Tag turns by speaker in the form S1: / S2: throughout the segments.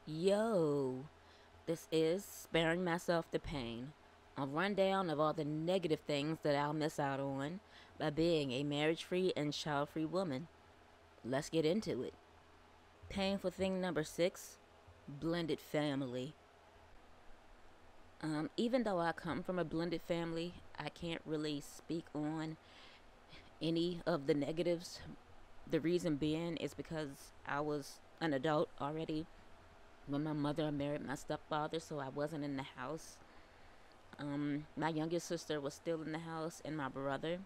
S1: Yo, this is Sparing Myself the Pain, a rundown of all the negative things that I'll miss out on by being a marriage free and child free woman. Let's get into it. Painful thing number six, blended family. Even though I come from a blended family, I can't really speak on any of the negatives. The reason being is because I was an adult already when my mother married my stepfather, so I wasn't in the house. My youngest sister was still in the house, and my brother.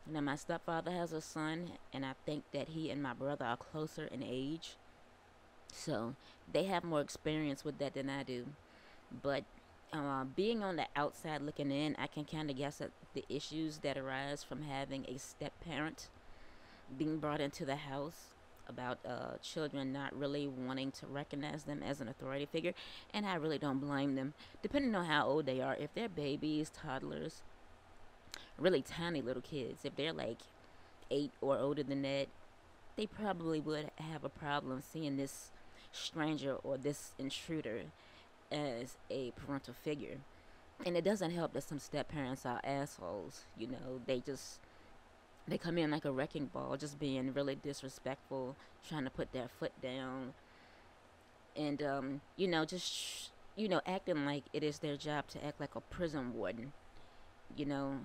S1: Now, my stepfather has a son, and I think that he and my brother are closer in age. So they have more experience with that than I do. But being on the outside looking in, I can kind of guess at the issues that arise from having a step parent being brought into the house about children not really wanting to recognize them as an authority figure, and I really don't blame them, depending on how old they are. If they're babies, toddlers, really tiny little kids, if they're like 8 or older than that, they probably would have a problem seeing this stranger or this intruder as a parental figure. And it doesn't help that some step parents are assholes. They come in like a wrecking ball, just being really disrespectful, trying to put their foot down, and acting like it is their job to act like a prison warden. You know,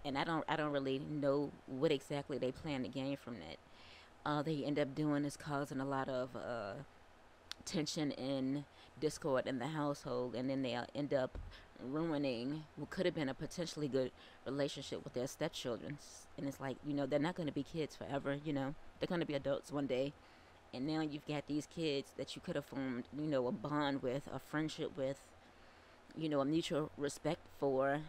S1: and I don't really know what exactly they plan to gain from that. All they end up doing is causing a lot of tension and discord in the household, and then they'll end up ruining what could have been a potentially good relationship with their stepchildren. And it's like, they're not going to be kids forever. They're going to be adults one day. And now you've got these kids that you could have formed, a bond with, a friendship with, a mutual respect for.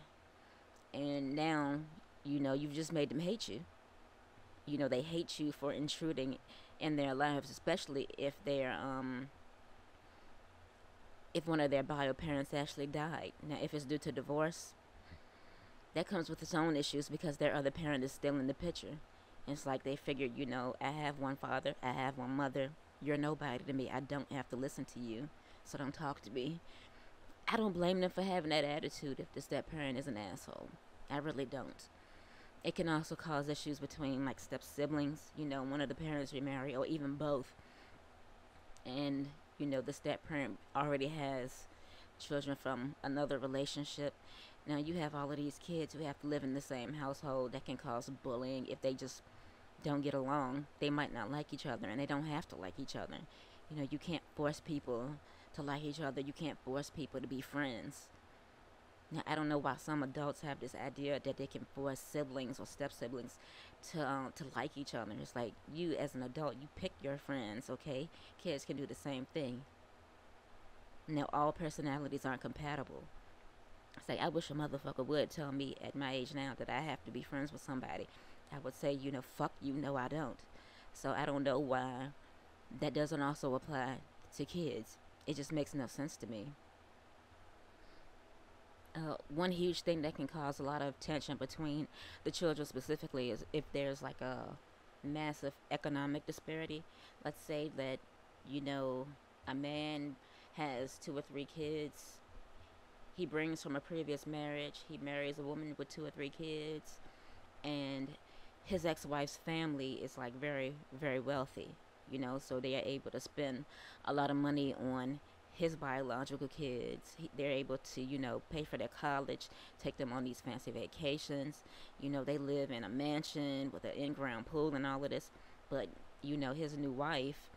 S1: And now, you've just made them hate you. They hate you for intruding in their lives, especially if one of their bio parents actually died. Now, if it's due to divorce, that comes with its own issues because their other parent is still in the picture. It's like they figured, I have one father, I have one mother, you're nobody to me, I don't have to listen to you, so don't talk to me. I don't blame them for having that attitude if the step parent is an asshole. I really don't. It can also cause issues between like step siblings, one of the parents remarry or even both. And the step parent already has children from another relationship. Now you have all of these kids who have to live in the same household. That can cause bullying if they just don't get along. They might not like each other, and they don't have to like each other. You can't force people to like each other. You can't force people to be friends. Now, I don't know why some adults have this idea that they can force siblings or step siblings to like each other. It's like, you as an adult, you pick your friends, okay? Kids can do the same thing. Now, all personalities aren't compatible. It's like, I wish a motherfucker would tell me at my age now that I have to be friends with somebody. I would say, fuck you, no, I don't. So I don't know why that doesn't also apply to kids. It just makes no sense to me. One huge thing that can cause a lot of tension between the children specifically is if there's like a massive economic disparity. Let's say that, you know, a man has 2 or 3 kids. He brings from a previous marriage. He marries a woman with 2 or 3 kids. And his ex-wife's family is like very, very wealthy, so they are able to spend a lot of money on his biological kids. They're able to, pay for their college, take them on these fancy vacations. They live in a mansion with an in-ground pool and all of this. But, his new wife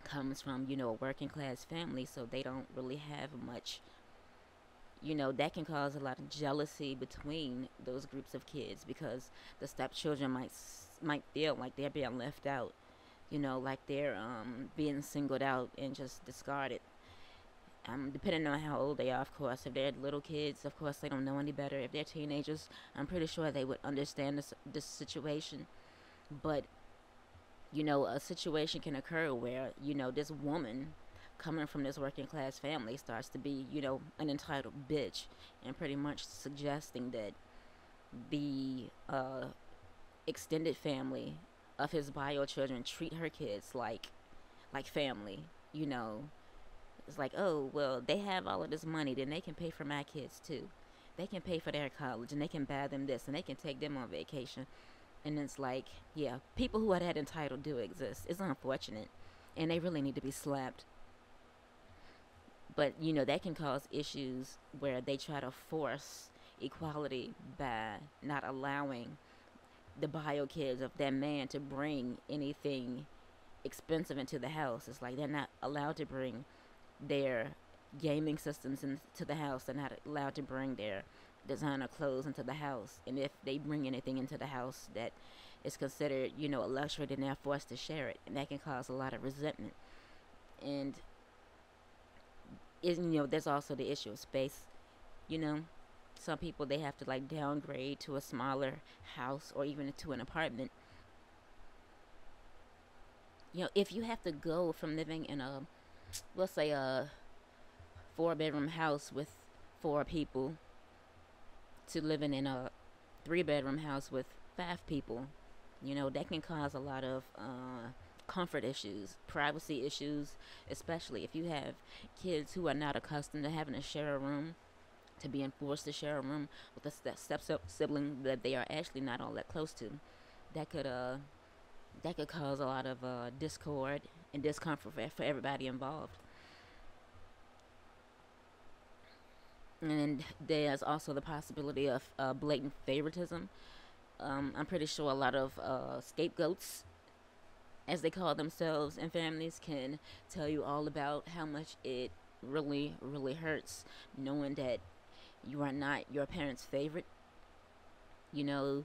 S1: comes from, a working class family, so they don't really have much. That can cause a lot of jealousy between those groups of kids because the stepchildren might feel like they're being left out, like they're being singled out and just discarded. Depending on how old they are, of course. If they're little kids, of course, they don't know any better. If they're teenagers, I'm pretty sure they would understand this situation. But, a situation can occur where, this woman coming from this working class family starts to be, an entitled bitch and pretty much suggesting that the extended family of his bio children treat her kids like family. you know, it's like, oh, well, they have all of this money, then they can pay for my kids too. They can pay for their college and they can buy them this and they can take them on vacation. And it's like, yeah, people who are that entitled do exist. It's unfortunate. And they really need to be slapped. But, that can cause issues where they try to force equality by not allowing the bio kids of that man to bring anything expensive into the house. It's like they're not allowed to bring their gaming systems into the house. They're not allowed to bring their designer clothes into the house. And if they bring anything into the house that is considered, a luxury, then they're forced to share it. And that can cause a lot of resentment. And, there's also the issue of space. Some people, they have to like downgrade to a smaller house or even to an apartment. If you have to go from living in a, let's say, a 4-bedroom house with 4 people to living in a 3-bedroom house with 5 people, that can cause a lot of comfort issues, privacy issues, especially if you have kids who are not accustomed to having to share a room, to being forced to share a room with a step sibling that they are actually not all that close to. That could cause a lot of discord and discomfort for everybody involved. And there's also the possibility of blatant favoritism. I'm pretty sure a lot of scapegoats, as they call themselves in families, can tell you all about how much it really, really hurts knowing that you are not your parents' favorite. You know,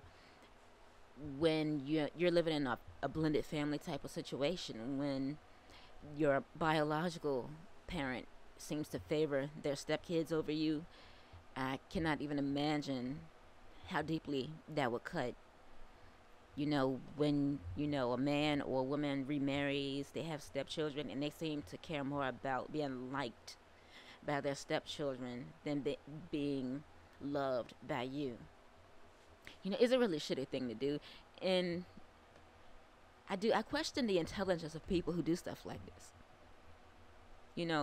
S1: when you're living in a blended family type of situation, when your biological parent seems to favor their stepkids over you, I cannot even imagine how deeply that would cut. When, a man or a woman remarries, they have stepchildren, and they seem to care more about being liked by their stepchildren than being loved by you. It's a really shitty thing to do. And I question the intelligence of people who do stuff like this.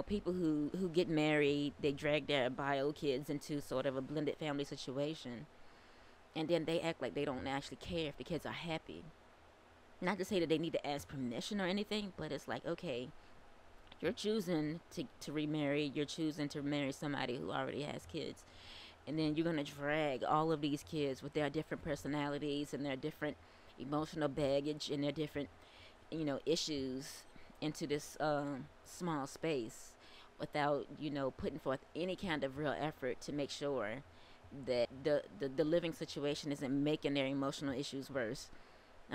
S1: People who get married, they drag their bio kids into sort of a blended family situation, and then they act like they don't actually care if the kids are happy. Not to say that they need to ask permission or anything, but it's like, okay, you're choosing to remarry, you're choosing to marry somebody who already has kids, and then you're going to drag all of these kids with their different personalities and their different emotional baggage and their different, issues into this small space without, putting forth any kind of real effort to make sure that the living situation isn't making their emotional issues worse.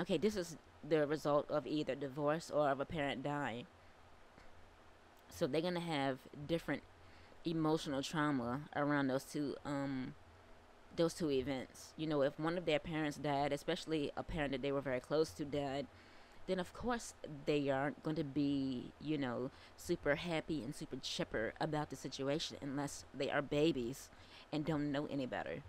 S1: Okay, this is the result of either divorce or of a parent dying. So they're going to have different emotional trauma around those two events. If one of their parents died, especially a parent that they were very close to died, then of course they aren't going to be, super happy and super chipper about the situation unless they are babies and don't know any better.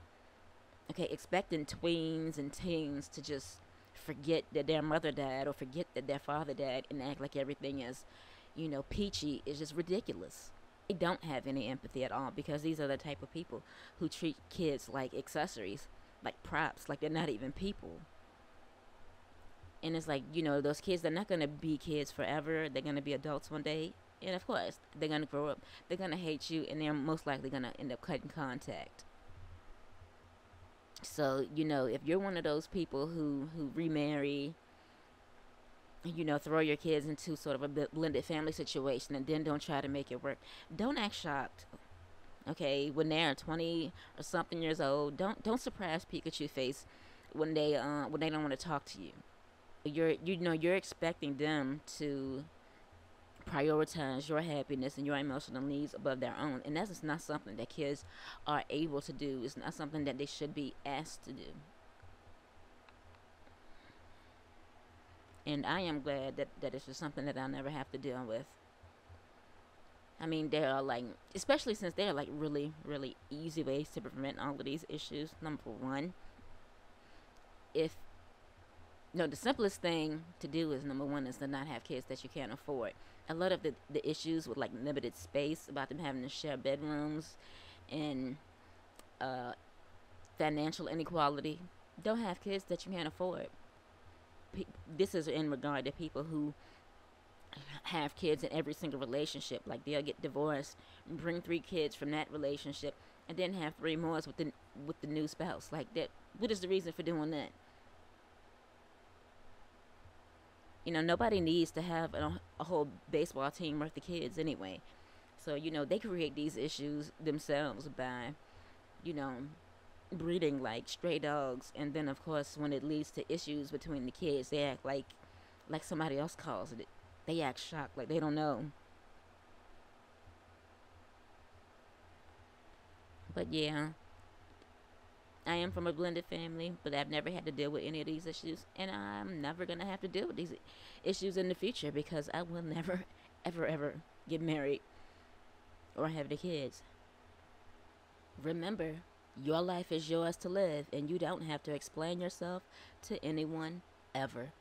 S1: Okay, expecting tweens and teens to just forget that their mother died or forget that their father died and act like everything is, peachy is just ridiculous. They don't have any empathy at all, because these are the type of people who treat kids like accessories, like props, like they're not even people. And it's like, those kids, they're not going to be kids forever. They're going to be adults one day. And of course, they're going to grow up. They're going to hate you, and they're most likely going to end up cutting contact. So, if you're one of those people who remarry, throw your kids into sort of a blended family situation and then don't try to make it work, don't act shocked. Okay, when they're 20 or something years old, don't surprise Pikachu face when they don't want to talk to you. You're expecting them to prioritize your happiness and your emotional needs above their own, and that's not something that kids are able to do. It's not something that they should be asked to do. And I am glad that it's just something that I never have to deal with. I mean, there are especially since there are really, really easy ways to prevent all of these issues. Number one, the simplest thing to do is, number one, is to not have kids that you can't afford. A lot of the issues with like limited space, about them having to share bedrooms, and uh, financial inequality. Don't have kids that you can't afford. This is in regard to people who have kids in every single relationship. Like they'll get divorced, bring 3 kids from that relationship, and then have 3 more with the new spouse. Like that. What is the reason for doing that? Nobody needs to have a whole baseball team worth of kids anyway. So they create these issues themselves by you know breeding like stray dogs, and then of course when it leads to issues between the kids, they act like somebody else caused it. They act shocked, like they don't know. But yeah, I am from a blended family, but I've never had to deal with any of these issues, and I'm never gonna have to deal with these issues in the future because I will never, ever get married or have the kids. Remember, your life is yours to live, and you don't have to explain yourself to anyone ever.